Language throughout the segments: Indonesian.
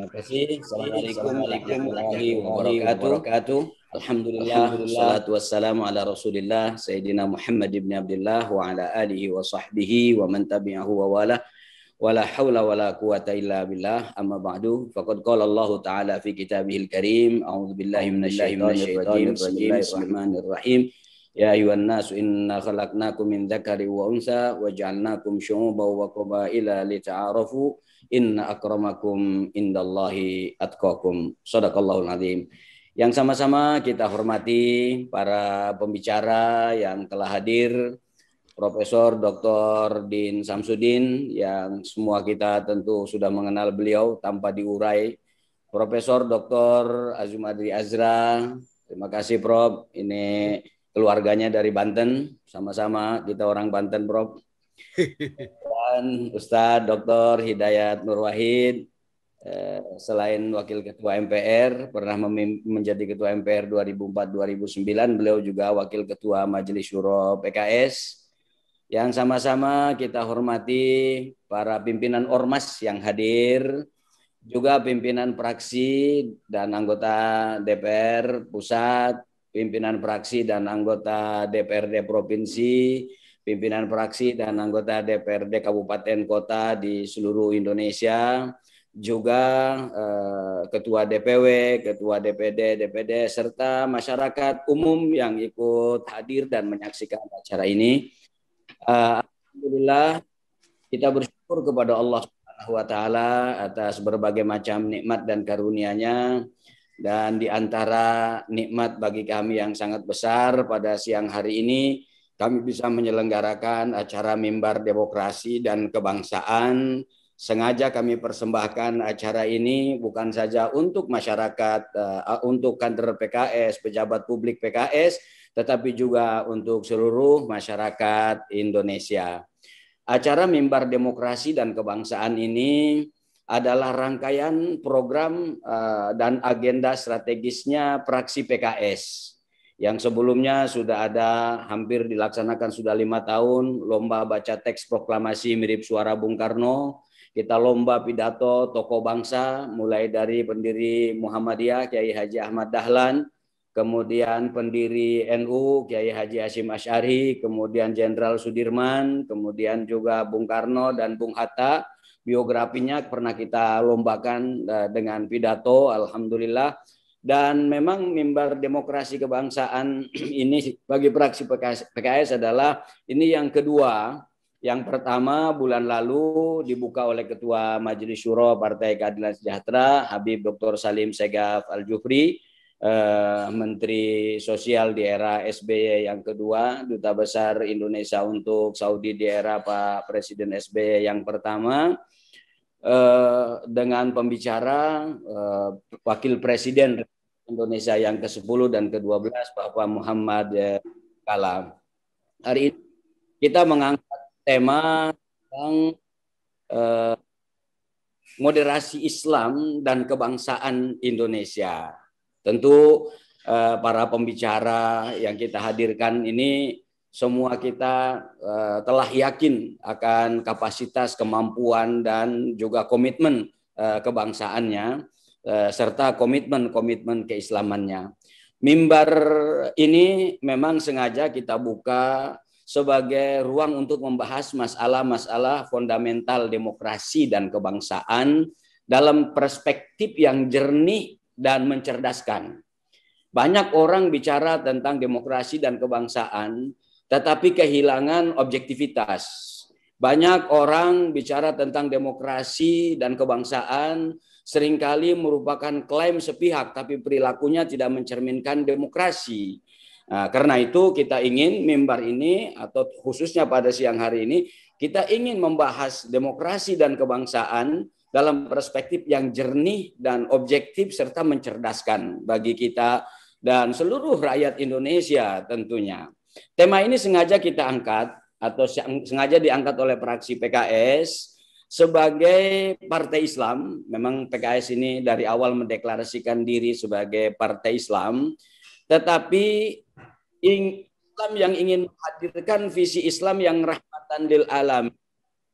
Terima kasih. Assalamualaikum warahmatullahi wabarakatuh. Alhamdulillah, wassalatu wassalamu ala Rasulillah Sayyidina Muhammad ibn Abdullah wa ala alihi wa sahbihi wa man tabi'ahu wa wala wala hawla wala quwata illa billah amma ba'du faqad qala Allah ta'ala fi kitabihil karim a'udzu billahi minasyaitonir rajim bismillahirrahmanirrahim ya ayuhan nasu inna khalaqnakum min dzakari wa unsa wa ja'alnakum syu'uban wa qabaila lita'arafu inna akramakum indallahi atqakum. Shadaqallahul azim. Yang sama-sama kita hormati para pembicara yang telah hadir, Profesor Dr. Din Samsudin yang semua kita tentu sudah mengenal beliau tanpa diurai. Profesor Dr. Azumadri Azra, terima kasih Prof. Ini keluarganya dari Banten, sama-sama kita orang Banten Prof. Dan Ustadz Dr. Hidayat Nur Wahid, selain Wakil Ketua MPR, pernah menjadi Ketua MPR 2004-2009, beliau juga Wakil Ketua Majelis Syuro PKS. Yang sama-sama kita hormati para pimpinan Ormas yang hadir, juga pimpinan fraksi dan anggota DPR Pusat, pimpinan fraksi dan anggota DPRD Provinsi, pimpinan fraksi dan anggota DPRD Kabupaten Kota di seluruh Indonesia, juga Ketua DPW, Ketua DPD, DPD, serta masyarakat umum yang ikut hadir dan menyaksikan acara ini. Alhamdulillah kita bersyukur kepada Allah Subhanahu wa taala atas berbagai macam nikmat dan karunia-Nya, dan di antara nikmat bagi kami yang sangat besar pada siang hari ini kami bisa menyelenggarakan acara Mimbar Demokrasi dan Kebangsaan. Sengaja kami persembahkan acara ini bukan saja untuk masyarakat, untuk kader PKS, pejabat publik PKS, tetapi juga untuk seluruh masyarakat Indonesia. Acara Mimbar Demokrasi dan Kebangsaan ini adalah rangkaian program dan agenda strategisnya fraksi PKS. Yang sebelumnya sudah ada, hampir dilaksanakan sudah 5 tahun, lomba baca teks proklamasi mirip suara Bung Karno. Kita lomba pidato tokoh bangsa, mulai dari pendiri Muhammadiyah Kiai Haji Ahmad Dahlan, kemudian pendiri NU Kiai Haji Hasyim Asy'ari, kemudian Jenderal Sudirman, kemudian juga Bung Karno dan Bung Hatta. Biografinya pernah kita lombakan dengan pidato, alhamdulillah. Dan memang Mimbar Demokrasi Kebangsaan ini bagi fraksi PKS adalah ini yang kedua. Yang pertama bulan lalu dibuka oleh Ketua Majelis Syuro Partai Keadilan Sejahtera Habib Dr. Salim Segaf Al-Jufri, Menteri Sosial di era SBY yang kedua, Duta Besar Indonesia untuk Saudi di era Pak Presiden SBY yang pertama, dengan pembicara Wakil Presiden Indonesia yang ke-10 dan ke-12 Bapak Muhammad Kala. Hari ini kita mengangkat tema tentang moderasi Islam dan kebangsaan Indonesia. Tentu para pembicara yang kita hadirkan ini semua kita telah yakin akan kapasitas, kemampuan, dan juga komitmen kebangsaannya, serta komitmen keislamannya. Mimbar ini memang sengaja kita buka sebagai ruang untuk membahas masalah-masalah fundamental demokrasi dan kebangsaan dalam perspektif yang jernih dan mencerdaskan. Banyak orang bicara tentang demokrasi dan kebangsaan, tetapi kehilangan objektivitas. Banyak orang bicara tentang demokrasi dan kebangsaan, seringkali merupakan klaim sepihak, tapi perilakunya tidak mencerminkan demokrasi. Nah, karena itu kita ingin mimbar ini, atau khususnya pada siang hari ini, kita ingin membahas demokrasi dan kebangsaan dalam perspektif yang jernih dan objektif serta mencerdaskan bagi kita dan seluruh rakyat Indonesia tentunya. Tema ini sengaja kita angkat atau sengaja diangkat oleh fraksi PKS sebagai partai Islam. Memang PKS ini dari awal mendeklarasikan diri sebagai partai Islam, tetapi Islam yang ingin menghadirkan visi Islam yang rahmatan lil alam,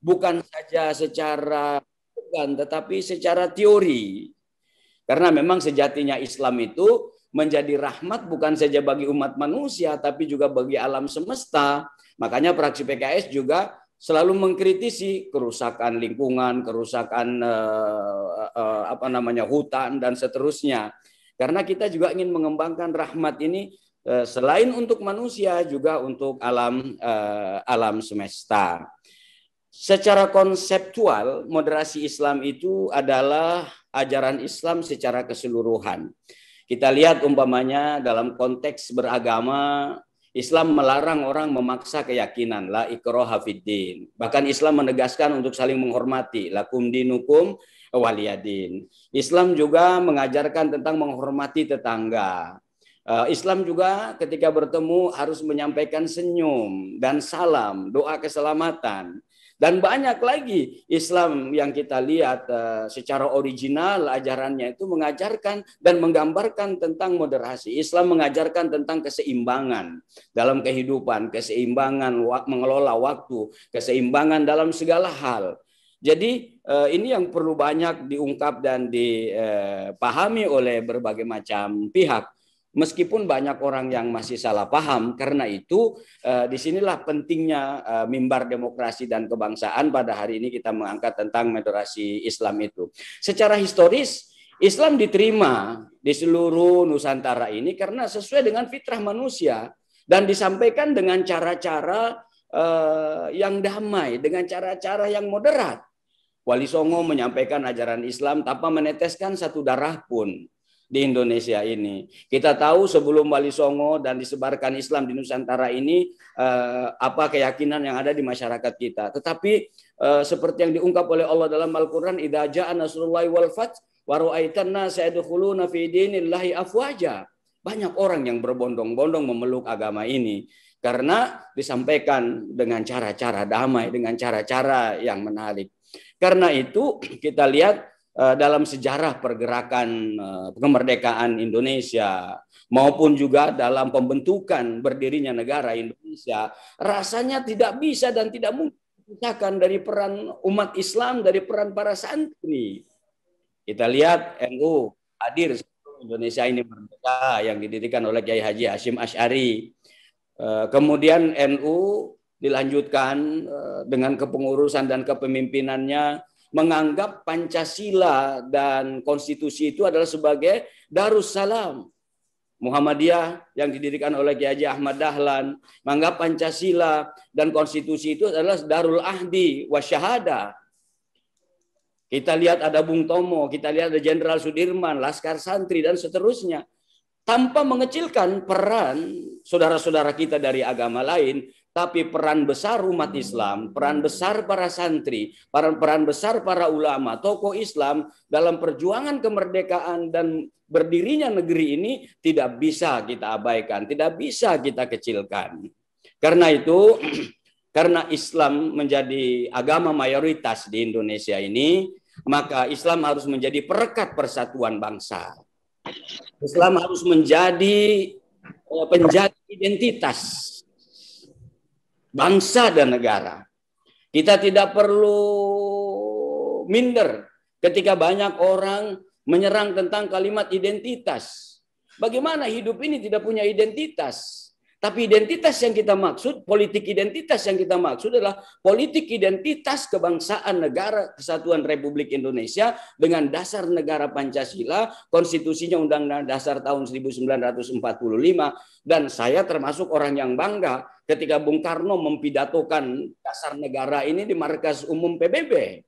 bukan saja secara tetapi secara teori. Karena memang sejatinya Islam itu menjadi rahmat bukan saja bagi umat manusia, tapi juga bagi alam semesta. Makanya fraksi PKS juga selalu mengkritisi kerusakan lingkungan, kerusakan hutan dan seterusnya. Karena kita juga ingin mengembangkan rahmat ini selain untuk manusia juga untuk alam semesta. Secara konseptual, moderasi Islam itu adalah ajaran Islam secara keseluruhan. Kita lihat umpamanya dalam konteks beragama, Islam melarang orang memaksa keyakinan, la ikraha fiddin. Bahkan Islam menegaskan untuk saling menghormati, lakum dinukum waliyadin. Islam juga mengajarkan tentang menghormati tetangga. Islam juga ketika bertemu harus menyampaikan senyum dan salam, doa keselamatan. Dan banyak lagi Islam yang kita lihat secara original ajarannya itu mengajarkan dan menggambarkan tentang moderasi. Islam mengajarkan tentang keseimbangan dalam kehidupan, keseimbangan mengelola waktu, keseimbangan dalam segala hal. Jadi ini yang perlu banyak diungkap dan dipahami oleh berbagai macam pihak. Meskipun banyak orang yang masih salah paham, karena itu disinilah pentingnya mimbar demokrasi dan kebangsaan. Pada hari ini kita mengangkat tentang moderasi Islam itu. Secara historis, Islam diterima di seluruh Nusantara ini karena sesuai dengan fitrah manusia dan disampaikan dengan cara-cara yang damai, dengan cara-cara yang moderat. Wali Songo menyampaikan ajaran Islam tanpa meneteskan satu darah pun di Indonesia ini. Kita tahu sebelum Wali Songo dan disebarkan Islam di Nusantara ini apa keyakinan yang ada di masyarakat kita. Tetapi seperti yang diungkap oleh Allah dalam Al-Qur'an, idza jaa nasrullahi wal fath wa ra'aitan nasa yadkhuluna fi dinillahi afwaja. Banyak orang yang berbondong-bondong memeluk agama ini karena disampaikan dengan cara-cara damai, dengan cara-cara yang menarik. Karena itu kita lihat dalam sejarah pergerakan kemerdekaan Indonesia maupun juga dalam pembentukan berdirinya negara Indonesia, rasanya tidak bisa dan tidak mungkin dipisahkan dari peran umat Islam, dari peran para santri. Kita lihat NU hadir sebelum Indonesia ini merdeka yang didirikan oleh Kiai Haji Hashim Asy'ari. Kemudian NU dilanjutkan dengan kepengurusan dan kepemimpinannya menganggap Pancasila dan konstitusi itu adalah sebagai Darussalam. Muhammadiyah yang didirikan oleh Kiai Haji Ahmad Dahlan menganggap Pancasila dan konstitusi itu adalah Darul Ahdi Wasyahada. Kita lihat ada Bung Tomo, kita lihat ada Jenderal Sudirman, Laskar Santri dan seterusnya. Tanpa mengecilkan peran saudara-saudara kita dari agama lain, tapi peran besar umat Islam, peran besar para santri, peran besar para ulama, tokoh Islam dalam perjuangan kemerdekaan dan berdirinya negeri ini tidak bisa kita abaikan, tidak bisa kita kecilkan. Karena itu, karena Islam menjadi agama mayoritas di Indonesia ini, maka Islam harus menjadi perekat persatuan bangsa. Islam harus menjadi penjaga identitas bangsa dan negara. Kita tidak perlu minder ketika banyak orang menyerang tentang kalimat identitas. Bagaimana hidup ini tidak punya identitas? Tapi identitas yang kita maksud, politik identitas yang kita maksud adalah politik identitas kebangsaan negara Kesatuan Republik Indonesia dengan dasar negara Pancasila, konstitusinya Undang-Undang Dasar tahun 1945, dan saya termasuk orang yang bangga ketika Bung Karno mempidatokan dasar negara ini di markas umum PBB.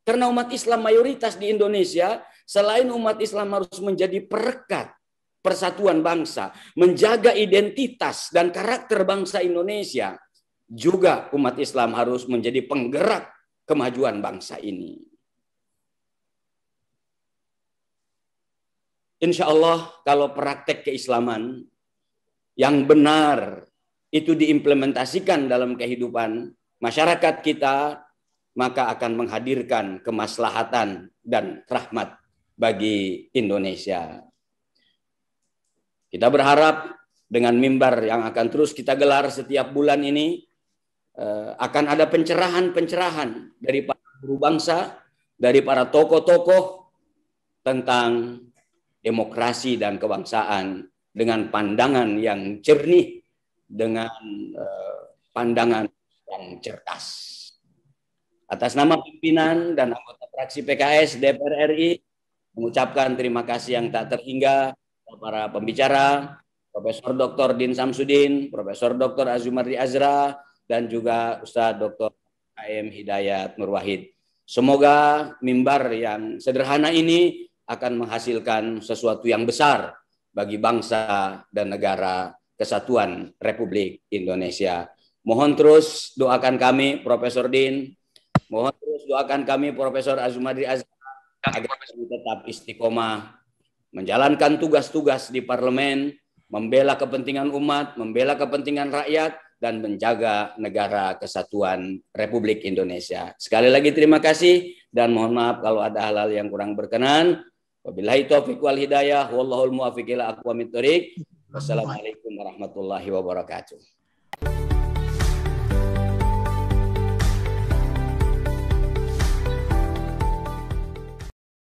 Karena umat Islam mayoritas di Indonesia, selain umat Islam harus menjadi perekat persatuan bangsa, menjaga identitas dan karakter bangsa Indonesia, juga umat Islam harus menjadi penggerak kemajuan bangsa ini. Insya Allah kalau praktek keislaman yang benar itu diimplementasikan dalam kehidupan masyarakat kita, maka akan menghadirkan kemaslahatan dan rahmat bagi Indonesia. Kita berharap dengan mimbar yang akan terus kita gelar setiap bulan ini akan ada pencerahan-pencerahan dari para guru bangsa, dari para tokoh-tokoh tentang demokrasi dan kebangsaan dengan pandangan yang jernih, dengan pandangan yang cerdas. Atas nama pimpinan dan anggota fraksi PKS DPR RI, mengucapkan terima kasih yang tak terhingga kepada para pembicara, Profesor Dr. Din Samsudin, Profesor Dr. Azumardi Azra, dan juga Ustadz Dr. AM Hidayat Nur Wahid. Semoga mimbar yang sederhana ini akan menghasilkan sesuatu yang besar bagi bangsa dan negara kesatuan Republik Indonesia. Mohon terus doakan kami, Profesor Din, mohon terus doakan kami, Profesor Azumardi Azra, agar kami tetap istiqomah menjalankan tugas-tugas di parlemen, membela kepentingan umat, membela kepentingan rakyat, dan menjaga negara kesatuan Republik Indonesia. Sekali lagi terima kasih dan mohon maaf kalau ada hal-hal yang kurang berkenan. Wabillahi taufiq wal hidayah, wallahul muwaffiq ila aqwamit thoriq. Wassalamualaikum warahmatullahi wabarakatuh.